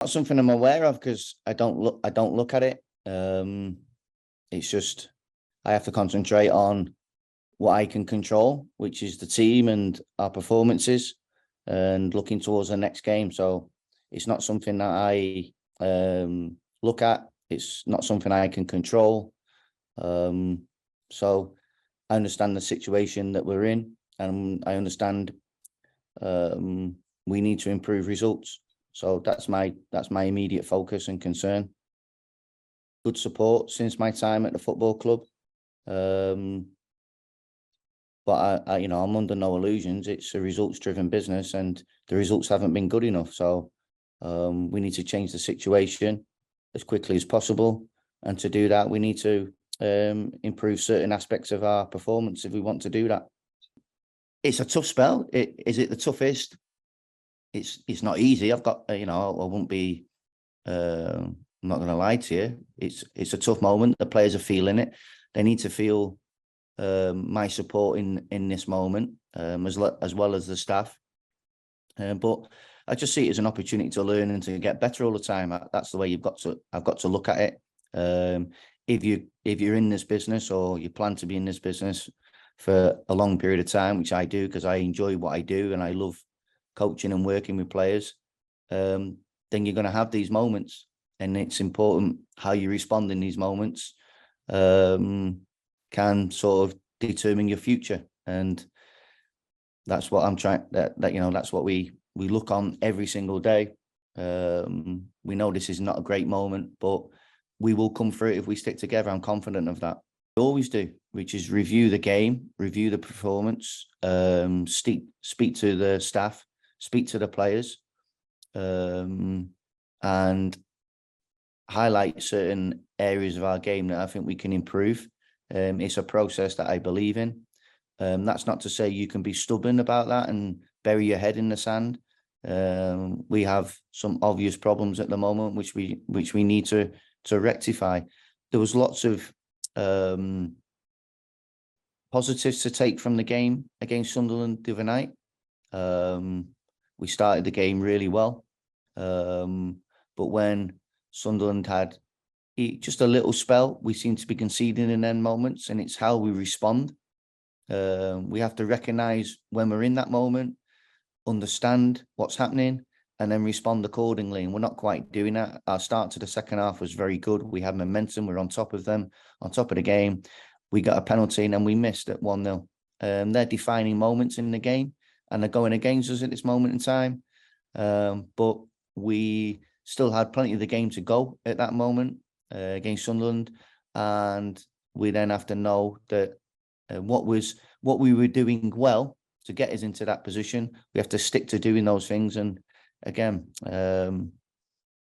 Not something I'm aware of because I don't look at it. It's just I have to concentrate on what I can control, which is the team and our performances, and looking towards the next game. So it's not something that I look at. It's not something I can control. So I understand the situation that we're in, and I understand we need to improve results. So that's my immediate focus and concern. Good support since my time at the football club. But I'm under no illusions. It's a results-driven business, and the results haven't been good enough. So we need to change the situation as quickly as possible. And to do that, we need to improve certain aspects of our performance if we want to do that. It's a tough spell. Is it the toughest? It's not easy. I've got, I won't be, I'm not going to lie to you. It's a tough moment. The players are feeling it. They need to feel my support in this moment, as well as the staff. But I just see it as an opportunity to learn and to get better all the time. That's the way I've got to look at it. If you're in this business, or you plan to be in this business for a long period of time, which I do because I enjoy what I do and I love coaching and working with players, then you're going to have these moments, and it's important how you respond in these moments. Can sort of determine your future, and that's what I'm trying. That's what we look on every single day. We know this is not a great moment, but we will come through it if we stick together. I'm confident of that. We always do, which is review the game, review the performance, speak to the staff, speak to the players, and highlight certain areas of our game that I think we can improve. It's a process that I believe in. That's not to say you can be stubborn about that and bury your head in the sand. We have some obvious problems at the moment, which we need to rectify. There was lots of positives to take from the game against Sunderland the other night. We started the game really well, but when Sunderland had just a little spell, we seem to be conceding in end moments, and it's how we respond. We have to recognise when we're in that moment, understand what's happening, and then respond accordingly. And we're not quite doing that. Our start to the second half was very good. We had momentum. We're on top of them, on top of the game. We got a penalty and then we missed at 1-0. They're defining moments in the game, and they're going against us at this moment in time. But we still had plenty of the game to go at that moment against Sunderland, and we then have to know that what we were doing well to get us into that position, we have to stick to doing those things, and again,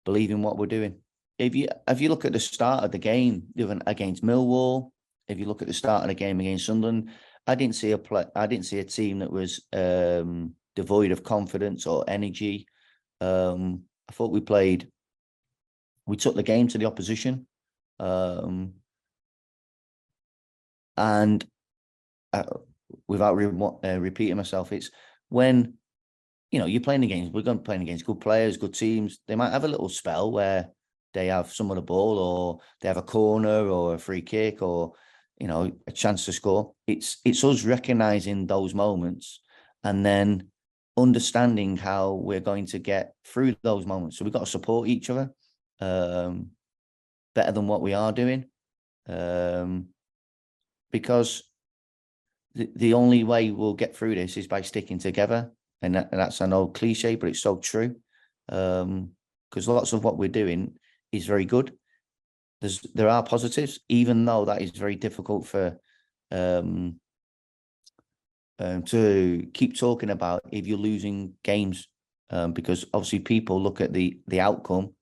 believe in what we're doing. If you look at the start of the game against Millwall, if you look at the start of the game against Sunderland, I didn't see a team that was devoid of confidence or energy. I thought we took the game to the opposition, and without repeating myself, it's when you're playing against, we're going playing against good players, good teams. They might have a little spell where they have some of the ball, or they have a corner or a free kick, or a chance to score. It's us recognizing those moments and then understanding how we're going to get through those moments. So we've got to support each other better than what we are doing, because the only way we'll get through this is by sticking together. And that's an old cliche, but it's so true. Because lots of what we're doing is very good. There are positives, even though that is very difficult for to keep talking about if you're losing games, because obviously people look at the outcome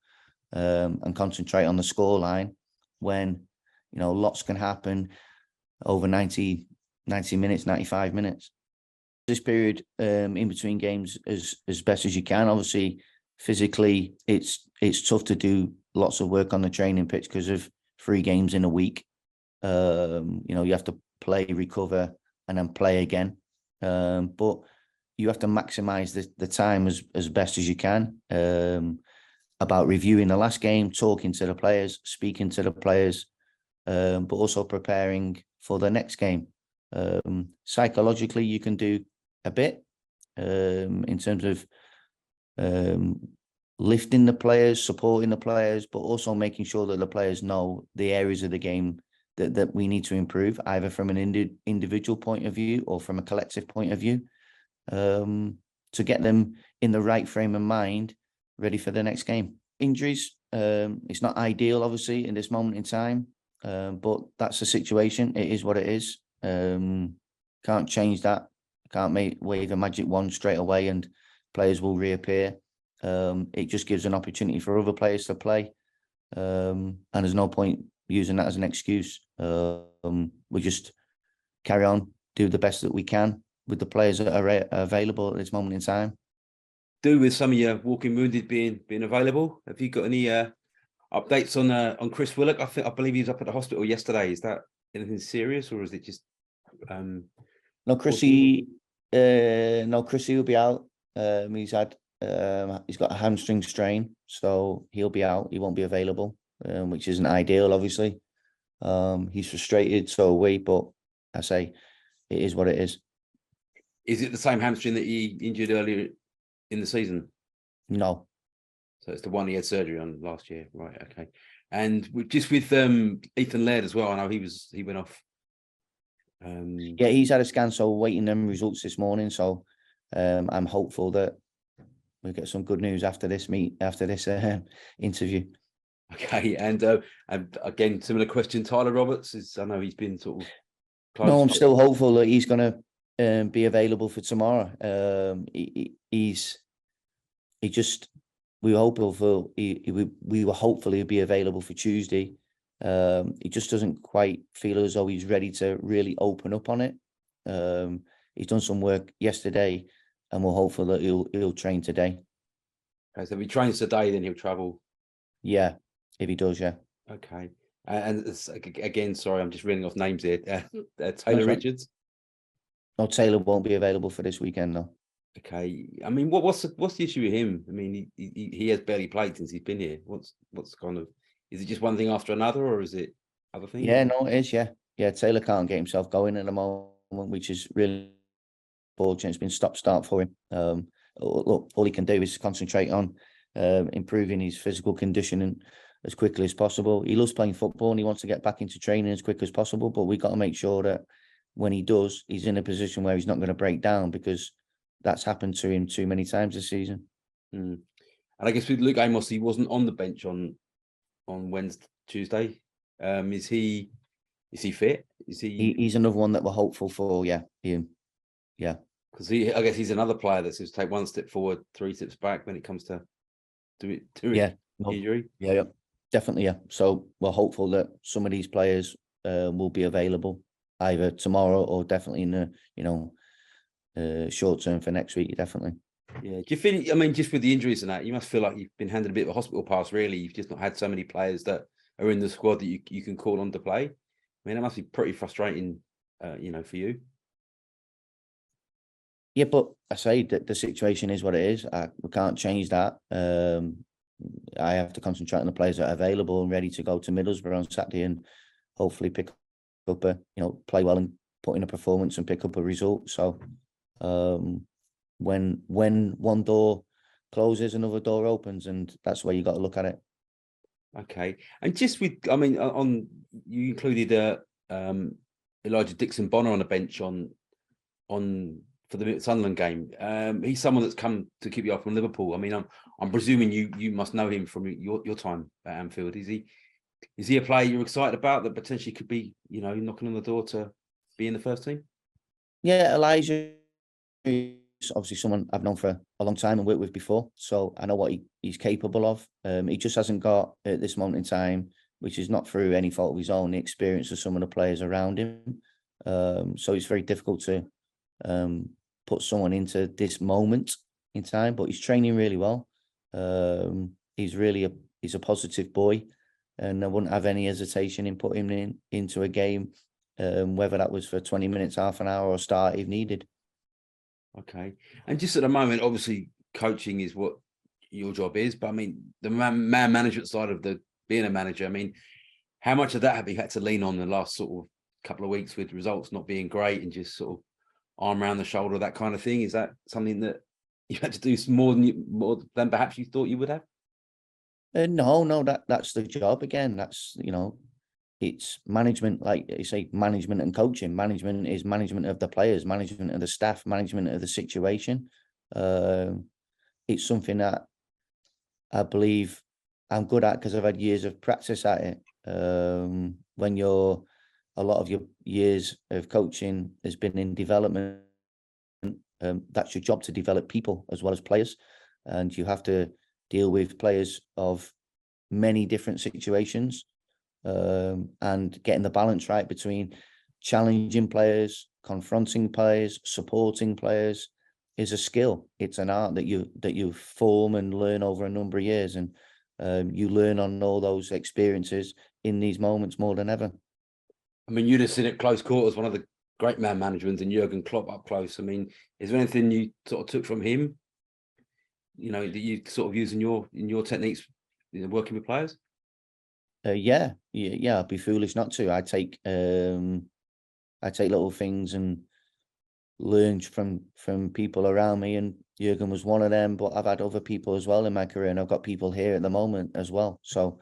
and concentrate on the scoreline, when lots can happen over 90 minutes, 95 minutes. This period in between games as best as you can. Obviously, physically, it's tough to do lots of work on the training pitch because of 3 games in a week. You have to play, recover, and then play again. But you have to maximise the time as best as you can. about reviewing the last game, talking to the players, speaking to the players, but also preparing for the next game. Psychologically, you can do a bit in terms of lifting the players, supporting the players, but also making sure that the players know the areas of the game that we need to improve, either from an individual point of view or from a collective point of view, to get them in the right frame of mind, ready for the next game. Injuries, it's not ideal, obviously, in this moment in time, but that's the situation. It is what it is. Can't change that. Can't wave a magic wand straight away and players will reappear. It just gives an opportunity for other players to play, and there's no point using that as an excuse. We just carry on, do the best that we can with the players that are available at this moment in time. With some of your walking wounded being available, have you got any updates on Chris Willock? I believe he was up at the hospital yesterday. Is that anything serious, or is it just No, Chrissy will be out. He's got a hamstring strain, so he'll be out. He won't be available, which isn't ideal, obviously. He's frustrated, so are we, but I say it is what it is. Is it the same hamstring that he injured earlier in the season? No. So it's the one he had surgery on last year, right? Okay. And just with Ethan Laird as well, I know he went off. Yeah, he's had a scan, so waiting them results this morning. So I'm hopeful that we'll get some good news after this interview. Okay, and again, similar question. Tyler Roberts I know he's been sort of close. No, I'm still hopeful that he's going to be available for tomorrow. We were hopeful he'll be available for Tuesday. He just doesn't quite feel as though he's ready to really open up on it. He's done some work yesterday, and we're hopeful that he'll train today. Okay, so if he trains today, then he'll travel. Yeah, if he does, yeah. Okay, and again, sorry, I'm just reading off names here. Taylor Richards. No, Taylor won't be available for this weekend, though. Okay, I mean, what's the issue with him? I mean, he has barely played since he's been here. What's kind of, is it just one thing after another, or is it other things? Yeah, no, it is. Yeah. Taylor can't get himself going at the moment, which is really unfortunate. It's been stop-start for him. Look, all he can do is concentrate on improving his physical conditioning as quickly as possible. He loves playing football and he wants to get back into training as quick as possible. But we've got to make sure that when he does, he's in a position where he's not going to break down, because that's happened to him too many times this season. And I guess with Luke Amos, he wasn't on the bench on Tuesday. Is he fit? He's another one that we're hopeful for. Yeah, Ian. Yeah, because I guess he's another player that seems to take one step forward, 3 steps back when it comes to injury. Yeah, definitely. Yeah. So we're hopeful that some of these players will be available either tomorrow or definitely in the short term for next week. Definitely. Yeah. Do you feel? I mean, just with the injuries and that, you must feel like you've been handed a bit of a hospital pass. Really, you've just not had so many players that are in the squad that you can call on to play. I mean, that must be pretty frustrating, for you. Yeah, but I say that the situation is what it is. We can't change that. I have to concentrate on the players that are available and ready to go to Middlesbrough on Saturday, and hopefully pick up play well and put in a performance and pick up a result. So when one door closes, another door opens, and that's where you got to look at it. Okay, and just with, I mean, you included Elijah Dixon-Bonner on the bench for the Sunderland game. He's someone that's come to keep you up from Liverpool. I mean, I'm presuming you must know him from your time at Anfield. Is he a player you're excited about that potentially could be, knocking on the door to be in the first team? Yeah, Elijah is obviously someone I've known for a long time and worked with before, so I know what he's capable of. He just hasn't got, at this moment in time, which is not through any fault of his own, the experience of some of the players around him. So it's very difficult to put someone into this moment in time, but he's training really well. He's a positive boy, and I wouldn't have any hesitation in putting him into a game, whether that was for 20 minutes, half an hour, or start if needed. Okay. And just at the moment, obviously, coaching is what your job is, but I mean, the man management side of being a manager, I mean, how much of that have you had to lean on the last sort of couple of weeks with results not being great and just sort of arm around the shoulder, that kind of thing? Is that something that you had to do more than perhaps you thought you would have? No, that's the job again. That's, it's management, like you say, management and coaching. Management is management of the players, management of the staff, management of the situation. It's something that I believe I'm good at because I've had years of practice at it. When a lot of your years of coaching has been in development, that's your job, to develop people as well as players, and you have to deal with players of many different situations, and getting the balance right between challenging players, confronting players, supporting players is a skill. It's an art that you form and learn over a number of years, and you learn on all those experiences in these moments more than ever. I mean, you'd have seen at close quarters one of the great man managers and Jurgen Klopp up close. I mean, is there anything you sort of took from him, that you sort of use in your techniques, working with players? Yeah. I'd be foolish not to. I take little things and learn from people around me, and Jurgen was one of them. But I've had other people as well in my career, and I've got people here at the moment as well. So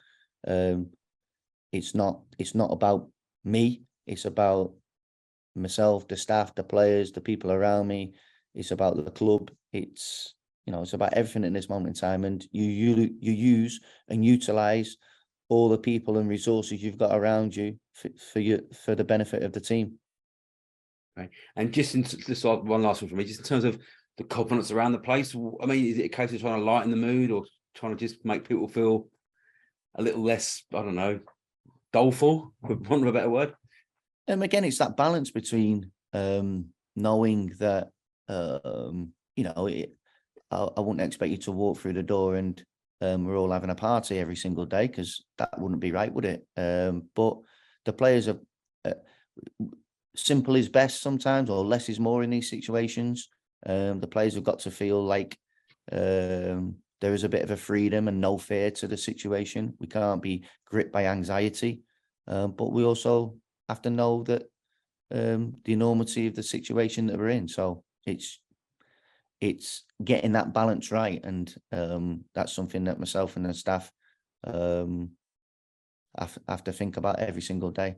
it's not about me. It's about myself, the staff, the players, the people around me. It's about the club. It's about everything in this moment in time, and you use and utilize all the people and resources you've got around you for the benefit of the team. Right. And just one last one for me, just in terms of the confidence around the place. I mean, is it a case of trying to lighten the mood, or trying to just make people feel a little less, I don't know, doleful, for want of a better word? Again, it's that balance between knowing that I wouldn't expect you to walk through the door and we're all having a party every single day, because that wouldn't be right, would it? But the players are simple is best sometimes, or less is more in these situations. The players have got to feel like there is a bit of a freedom and no fear to the situation. We can't be gripped by anxiety, but we also have to know that the enormity of the situation that we're in. So it's getting that balance right, and that's something that myself and the staff have to think about every single day.